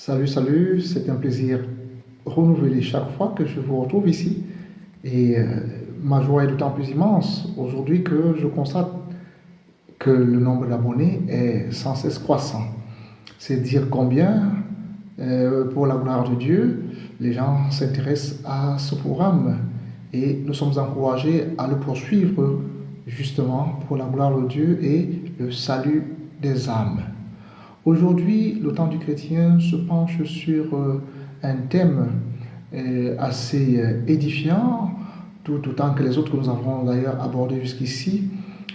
Salut, salut, c'est un plaisir renouvelé chaque fois que je vous retrouve ici. Et ma joie est d'autant plus immense aujourd'hui que je constate que le nombre d'abonnés est sans cesse croissant. C'est dire combien, pour la gloire de Dieu, les gens s'intéressent à ce programme. Et nous sommes encouragés à le poursuivre justement pour la gloire de Dieu et le salut des âmes. Aujourd'hui, le temps du chrétien se penche sur un thème assez édifiant, tout autant que les autres que nous avons d'ailleurs abordés jusqu'ici.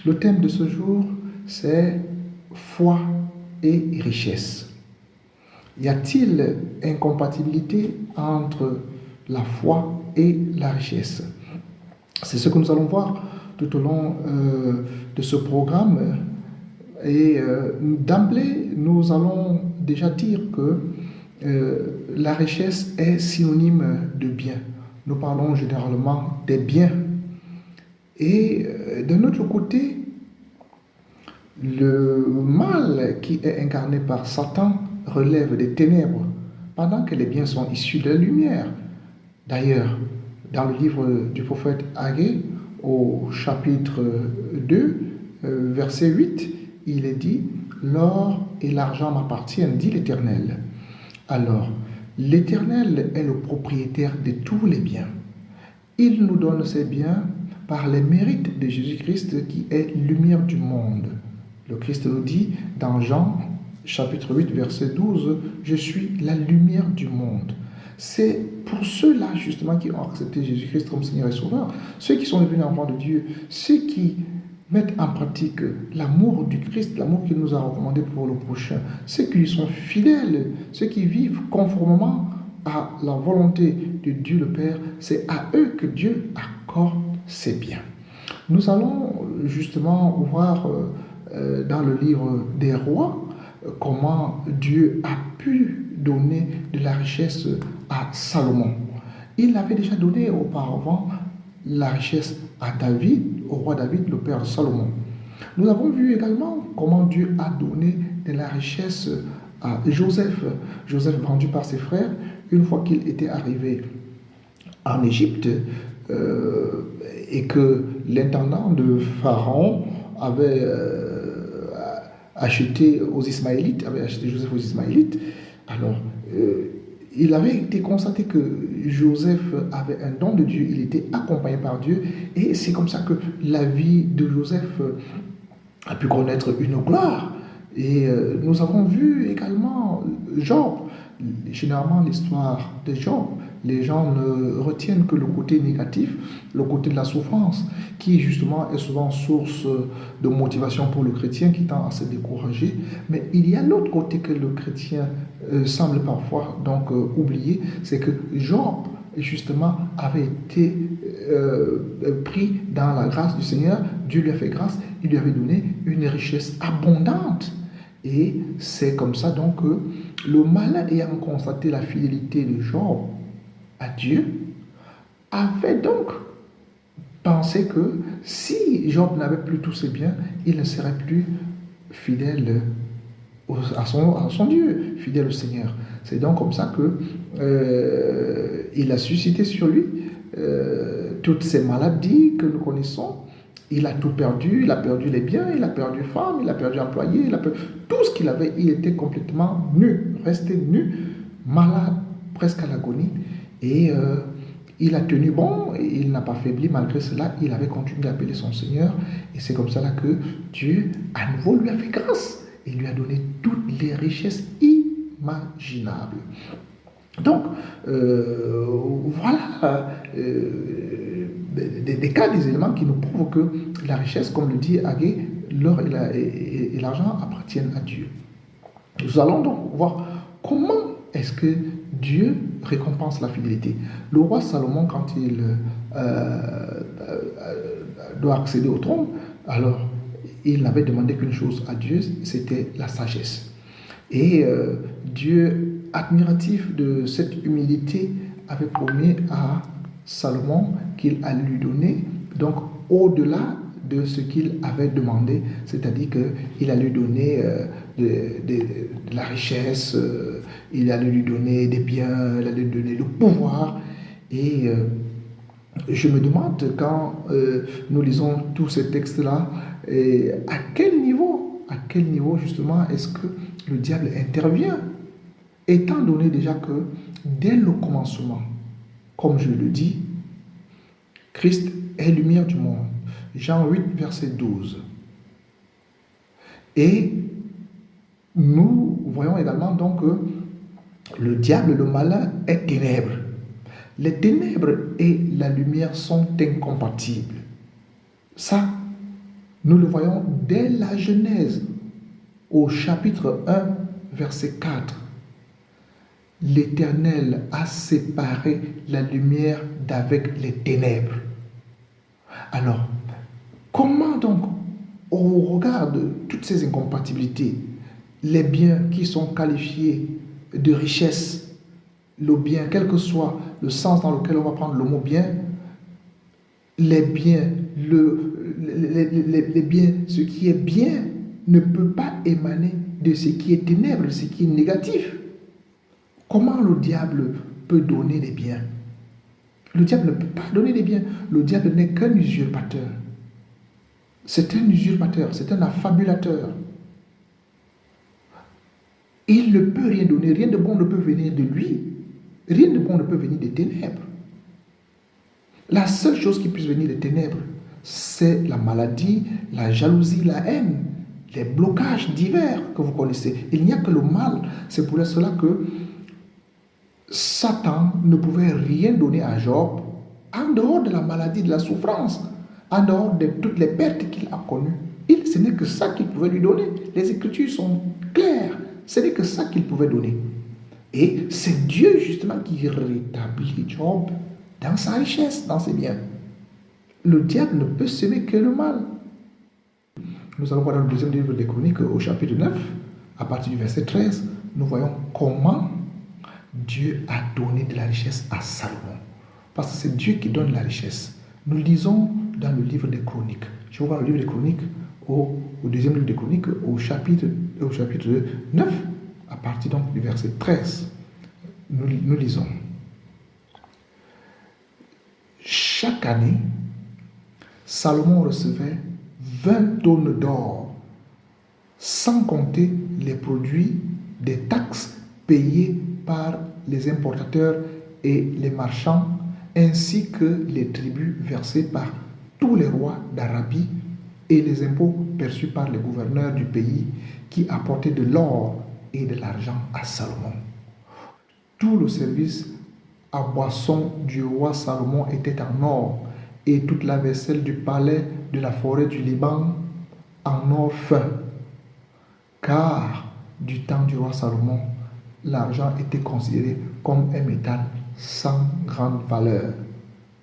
Le thème de ce jour, c'est foi et richesse. Y a-t-il incompatibilité entre la foi et la richesse? C'est ce que nous allons voir tout au long de ce programme. Et d'emblée, nous allons déjà dire que la richesse est synonyme de bien. Nous parlons généralement des biens. Et d'un autre côté, le mal qui est incarné par Satan relève des ténèbres, pendant que les biens sont issus de la lumière. D'ailleurs, dans le livre du prophète Agé, au chapitre 2, verset 8, il est dit « L'or et l'argent m'appartiennent, dit l'Éternel. » Alors, l'Éternel est le propriétaire de tous les biens. Il nous donne ces biens par les mérites de Jésus-Christ qui est lumière du monde. Le Christ nous dit dans Jean chapitre 8 verset 12 « Je suis la lumière du monde ». C'est pour ceux-là justement qui ont accepté Jésus-Christ comme Seigneur et Sauveur, ceux qui sont devenus enfants de Dieu, ceux qui mettent en pratique l'amour du Christ, l'amour qu'il nous a recommandé pour le prochain, ceux qui lui sont fidèles, ceux qui vivent conformément à la volonté de Dieu le Père, c'est à eux que Dieu accorde ses biens. Nous allons justement voir dans le livre des rois comment Dieu a pu donner de la richesse à Salomon. Il avait déjà donné auparavant la richesse à David, au roi David, le père de Salomon. Nous avons vu également comment Dieu a donné de la richesse à Joseph. Joseph vendu par ses frères, une fois qu'il était arrivé en Égypte et que l'intendant de Pharaon avait acheté aux Ismaélites, avait acheté Joseph aux Ismaélites. Alors, il avait été constaté que Joseph avait un don de Dieu, il était accompagné par Dieu, et c'est comme ça que la vie de Joseph a pu connaître une gloire. Et nous avons vu également Job. Généralement, l'histoire de Job, les gens ne retiennent que le côté négatif, le côté de la souffrance, qui justement est souvent source de motivation pour le chrétien qui tend à se décourager. Mais il y a l'autre côté que le chrétien semble parfois donc oublier, c'est que Job justement avait été pris dans la grâce du Seigneur. Dieu lui a fait grâce, il lui avait donné une richesse abondante. Et c'est comme ça donc que le malin ayant constaté la fidélité de Job à Dieu, avait donc pensé que si Job n'avait plus tous ses biens, il ne serait plus fidèle à son Dieu, fidèle au Seigneur. C'est donc comme ça que il a suscité sur lui toutes ces maladies que nous connaissons. Il a tout perdu, il a perdu les biens, il a perdu femme, il a perdu employé, il a perdu tout ce qu'il avait. Il était complètement nu, resté nu, malade, presque à l'agonie. Et il a tenu bon, et il n'a pas faibli. Malgré cela, il avait continué d'appeler son Seigneur. Et c'est comme ça là que Dieu, à nouveau, lui a fait grâce. Et lui a donné toutes les richesses imaginables. Donc, voilà des cas, des éléments qui nous prouvent que la richesse, comme le dit Agé, l'or et l'argent appartiennent à Dieu. Nous allons donc voir comment est-ce que Dieu récompense la fidélité. Le roi Salomon, quand il doit accéder au trône, alors il n'avait demandé qu'une chose à Dieu, c'était la sagesse. Et Dieu, admiratif de cette humilité, avait promis à Salomon qu'il allait lui donner, donc au-delà de ce qu'il avait demandé, c'est-à-dire qu'il allait lui donner de la richesse, il allait lui donner des biens, il allait lui donner le pouvoir. Et je me demande quand nous lisons tous ces textes-là, à quel niveau justement est-ce que le diable intervient, étant donné déjà que dès le commencement, comme je le dis, Christ est lumière du monde. Jean 8, verset 12. Et nous voyons également donc que le diable, le malin, est ténèbres. Les ténèbres et la lumière sont incompatibles. Ça, nous le voyons dès la Genèse, au chapitre 1, verset 4. L'Éternel a séparé la lumière d'avec les ténèbres. Alors, comment donc, au regard de toutes ces incompatibilités, les biens qui sont qualifiés de richesse, le bien, quel que soit le sens dans lequel on va prendre le mot bien, les biens, les biens, ce qui est bien ne peut pas émaner de ce qui est ténèbre, de ce qui est négatif. Comment le diable peut donner des biens? Le diable ne peut pas donner des biens. Le diable n'est qu'un usurpateur. C'est un usurpateur, c'est un affabulateur. Il ne peut rien donner, rien de bon ne peut venir de lui. Rien de bon ne peut venir des ténèbres. La seule chose qui puisse venir des ténèbres, c'est la maladie, la jalousie, la haine, les blocages divers que vous connaissez. Il n'y a que le mal. C'est pour cela que Satan ne pouvait rien donner à Job en dehors de la maladie, de la souffrance, en dehors de toutes les pertes qu'il a connues. Ce n'est que ça qu'il pouvait lui donner. Les Écritures sont claires. Ce n'est que ça qu'il pouvait donner. Et c'est Dieu justement qui rétablit Job dans sa richesse, dans ses biens. Le diable ne peut semer que le mal. Nous allons voir dans le deuxième livre des Chroniques, au chapitre 9, à partir du verset 13, nous voyons comment Dieu a donné de la richesse à Salomon. Parce que c'est Dieu qui donne la richesse. Nous lisons dans le livre des Chroniques. Je vais voir le livre des Chroniques, au deuxième livre des Chroniques, au chapitre 9, à partir donc du verset 13. Nous lisons. Chaque année, Salomon recevait 20 tonnes d'or, sans compter les produits des taxes payées par les importateurs et les marchands, ainsi que les tribus versées par tous les rois d'Arabie et les impôts perçus par les gouverneurs du pays qui apportaient de l'or et de l'argent à Salomon. Tout le service à boisson du roi Salomon était en or, et toute la vaisselle du palais de la forêt du Liban en or fin. Car du temps du roi Salomon, l'argent était considéré comme un métal sans grande valeur.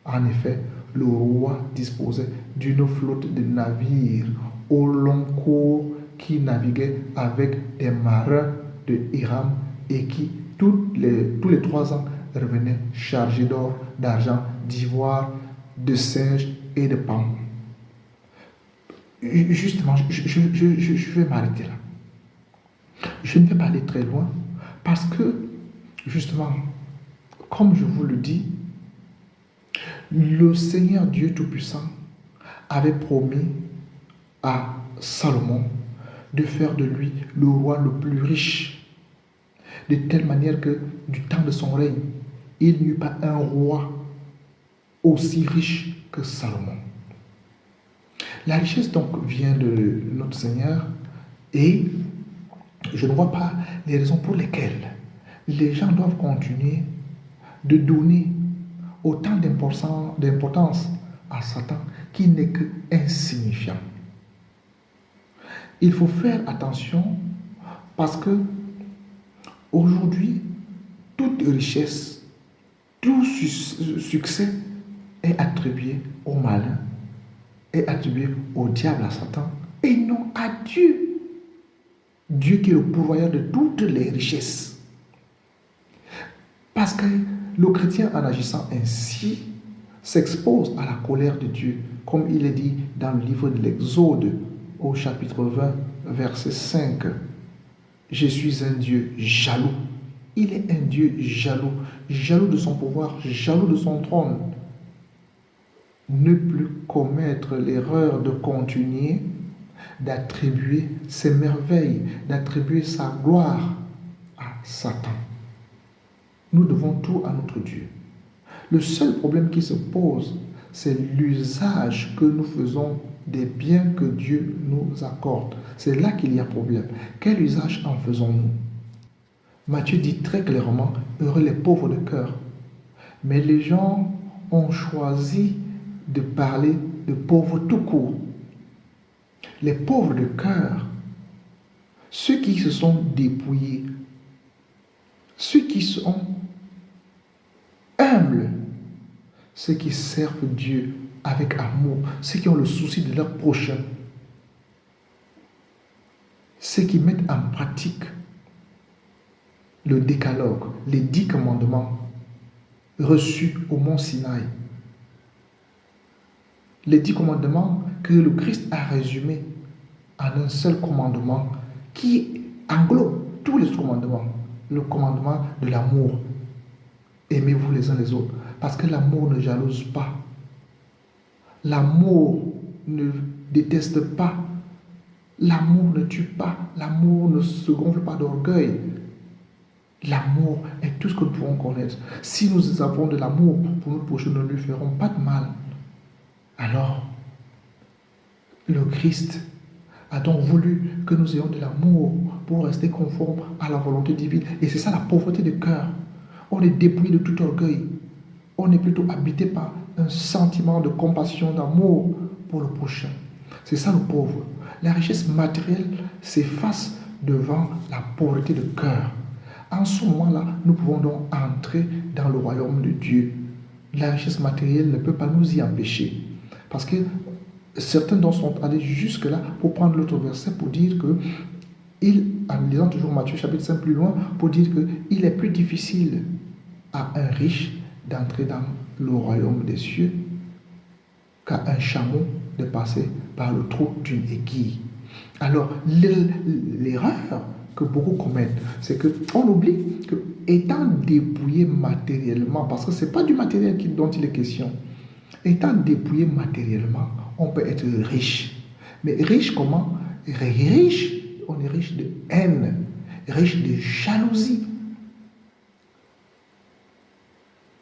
En effet, le roi disposait d'une flotte de navires au long cours qui naviguaient avec des marins de Hiram et qui, tous les 3 ans, revenaient chargés d'or, d'argent, d'ivoire, de singe et de paon. Justement, je vais m'arrêter là. Je ne vais pas aller très loin parce que, justement, comme je vous le dis, le Seigneur Dieu Tout-Puissant avait promis à Salomon de faire de lui le roi le plus riche, de telle manière que du temps de son règne, il n'y eut pas un roi aussi riche que Salomon. La richesse donc vient de notre Seigneur et je ne vois pas les raisons pour lesquelles les gens doivent continuer de donner autant d'importance à Satan qui n'est que insignifiant. Il faut faire attention parce que aujourd'hui, toute richesse, tout succès est attribué au malin, est attribué au diable, à Satan, et non à Dieu. Dieu qui est le pourvoyeur de toutes les richesses. Parce que le chrétien, en agissant ainsi, s'expose à la colère de Dieu, comme il est dit dans le livre de l'Exode, au chapitre 20, verset 5. Je suis un Dieu jaloux. Il est un Dieu jaloux, jaloux de son pouvoir, jaloux de son trône. Ne plus commettre l'erreur de continuer d'attribuer ses merveilles, d'attribuer sa gloire à Satan. Nous devons tout à notre Dieu. Le seul problème qui se pose, c'est l'usage que nous faisons des biens que Dieu nous accorde. C'est là qu'il y a problème. Quel usage en faisons-nous? Matthieu dit très clairement, heureux les pauvres de cœur. Mais les gens ont choisi de parler de pauvres tout court. Les pauvres de cœur, ceux qui se sont dépouillés, ceux qui sont humbles, ceux qui servent Dieu avec amour, ceux qui ont le souci de leur prochain, ceux qui mettent en pratique le décalogue, les 10 commandements reçus au mont Sinaï. Les 10 commandements que le Christ a résumés en un seul commandement qui englobe tous les commandements. Le commandement de l'amour. Aimez-vous les uns les autres. Parce que l'amour ne jalouse pas. L'amour ne déteste pas. L'amour ne tue pas. L'amour ne se gonfle pas d'orgueil. L'amour est tout ce que nous pouvons connaître. Si nous avons de l'amour pour notre prochain, nous ne lui ferons pas de mal. Alors, le Christ a donc voulu que nous ayons de l'amour pour rester conformes à la volonté divine. Et c'est ça la pauvreté de cœur. On est dépouillé de tout orgueil. On est plutôt habité par un sentiment de compassion, d'amour pour le prochain. C'est ça le pauvre. La richesse matérielle s'efface devant la pauvreté de cœur. En ce moment-là, nous pouvons donc entrer dans le royaume de Dieu. La richesse matérielle ne peut pas nous y empêcher. Parce que certains d'entre eux sont allés jusque-là pour prendre l'autre verset pour dire que, en lisant toujours Matthieu chapitre 5 plus loin, pour dire qu'il est plus difficile à un riche d'entrer dans le royaume des cieux qu'à un chameau de passer par le trou d'une aiguille. Alors, l'erreur que beaucoup commettent, c'est qu'on oublie que, étant dépouillé matériellement, parce que ce n'est pas du matériel dont il est question, étant dépouillé matériellement, on peut être riche. Mais riche comment? Riche, on est riche de haine, riche de jalousie.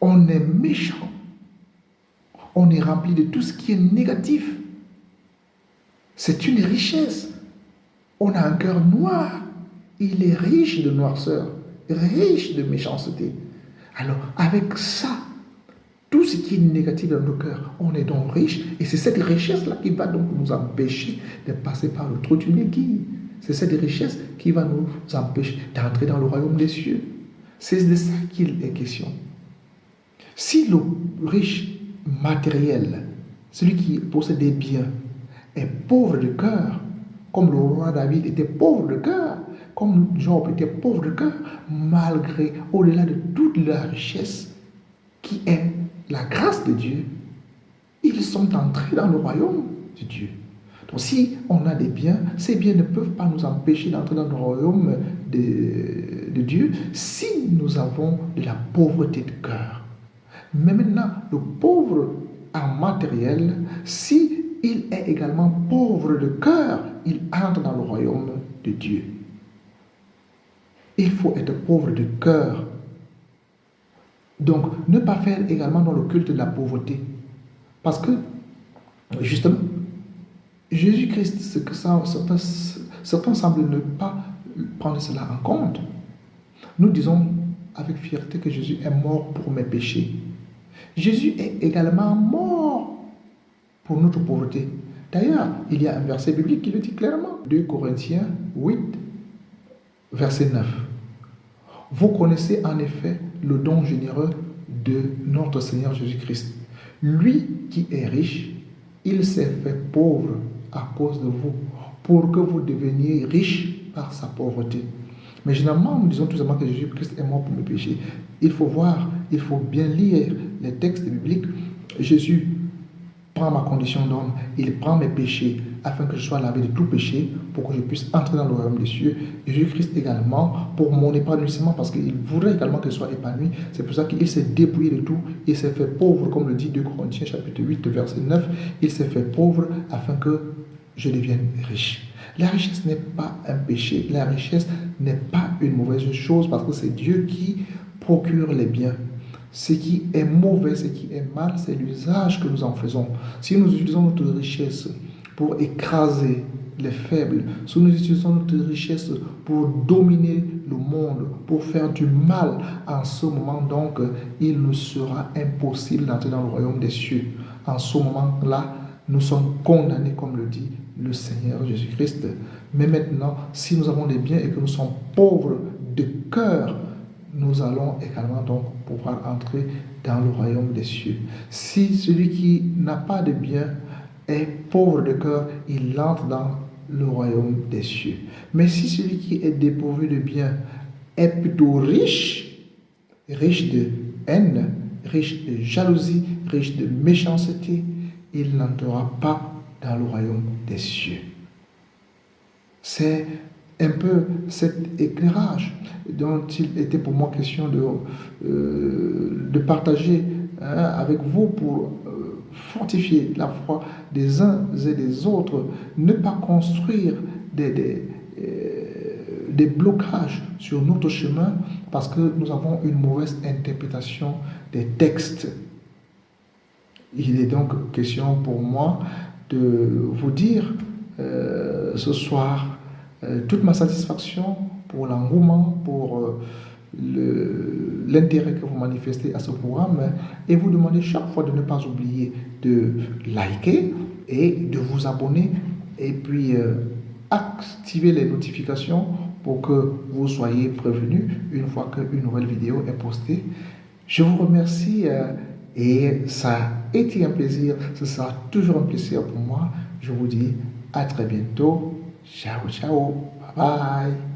On est méchant. On est rempli de tout ce qui est négatif. C'est une richesse. On a un cœur noir. Il est riche de noirceur, riche de méchanceté. Alors, avec ça, tout ce qui est négatif dans nos cœurs, on est donc riche. Et c'est cette richesse-là qui va donc nous empêcher de passer par le trou d'une aiguille. C'est cette richesse qui va nous empêcher d'entrer dans le royaume des cieux. C'est de ça qu'il est question. Si le riche matériel, celui qui possède des biens, est pauvre de cœur, comme le roi David était pauvre de cœur, comme Job était pauvre de cœur, malgré, au-delà de toute la richesse qui est la grâce de Dieu, ils sont entrés dans le royaume de Dieu. Donc si on a des biens, ces biens ne peuvent pas nous empêcher d'entrer dans le royaume de Dieu si nous avons de la pauvreté de cœur. Mais maintenant, le pauvre en matériel, si il est également pauvre de cœur, il entre dans le royaume de Dieu. Il faut être pauvre de cœur. Donc, ne pas faire également dans le culte de la pauvreté. Parce que, justement, Jésus-Christ, ce que certains semblent ne pas prendre cela en compte. Nous disons avec fierté que Jésus est mort pour mes péchés. Jésus est également mort pour notre pauvreté. D'ailleurs, il y a un verset biblique qui le dit clairement. 2 Corinthiens 8, verset 9. Vous connaissez en effet le don généreux de notre Seigneur Jésus-Christ. Lui qui est riche, il s'est fait pauvre à cause de vous, pour que vous deveniez riches par sa pauvreté. Mais généralement, nous disons tout simplement que Jésus-Christ est mort pour mes péchés. Il faut bien lire les textes bibliques. Jésus prend ma condition d'homme, il prend mes péchés afin que je sois lavé de tout péché pour que je puisse entrer dans le royaume des cieux. Et Jésus-Christ également pour mon épanouissement parce qu'il voudrait également que je sois épanoui. C'est pour ça qu'il s'est dépouillé de tout. Il s'est fait pauvre, comme le dit 2 Corinthiens chapitre 8 verset 9. Il s'est fait pauvre afin que je devienne riche. La richesse n'est pas un péché. La richesse n'est pas une mauvaise chose parce que c'est Dieu qui procure les biens. Ce qui est mauvais, ce qui est mal, c'est l'usage que nous en faisons. Si nous utilisons notre richesse pour écraser les faibles, si nous utilisons notre richesse pour dominer le monde, pour faire du mal, en ce moment donc, il nous sera impossible d'entrer dans le royaume des cieux. En ce moment-là, nous sommes condamnés, comme le dit le Seigneur Jésus-Christ. Mais maintenant, si nous avons des biens et que nous sommes pauvres de cœur, nous allons également donc pouvoir entrer dans le royaume des cieux. Si celui qui n'a pas de bien est pauvre de cœur, il entre dans le royaume des cieux. Mais si celui qui est dépourvu de bien est plutôt riche, riche de haine, riche de jalousie, riche de méchanceté, il n'entrera pas dans le royaume des cieux. C'est un peu cet éclairage dont il était pour moi question de partager avec vous pour fortifier la foi des uns et des autres, ne pas construire des blocages sur notre chemin parce que nous avons une mauvaise interprétation des textes. Il est donc question pour moi de vous dire ce soir toute ma satisfaction pour l'engouement, pour l'intérêt que vous manifestez à ce programme et vous demandez chaque fois de ne pas oublier de liker et de vous abonner et puis activer les notifications pour que vous soyez prévenus une fois qu'une nouvelle vidéo est postée. Je vous remercie et ça a été un plaisir, ce sera toujours un plaisir pour moi. Je vous dis à très bientôt. Ciao, ciao, bye bye.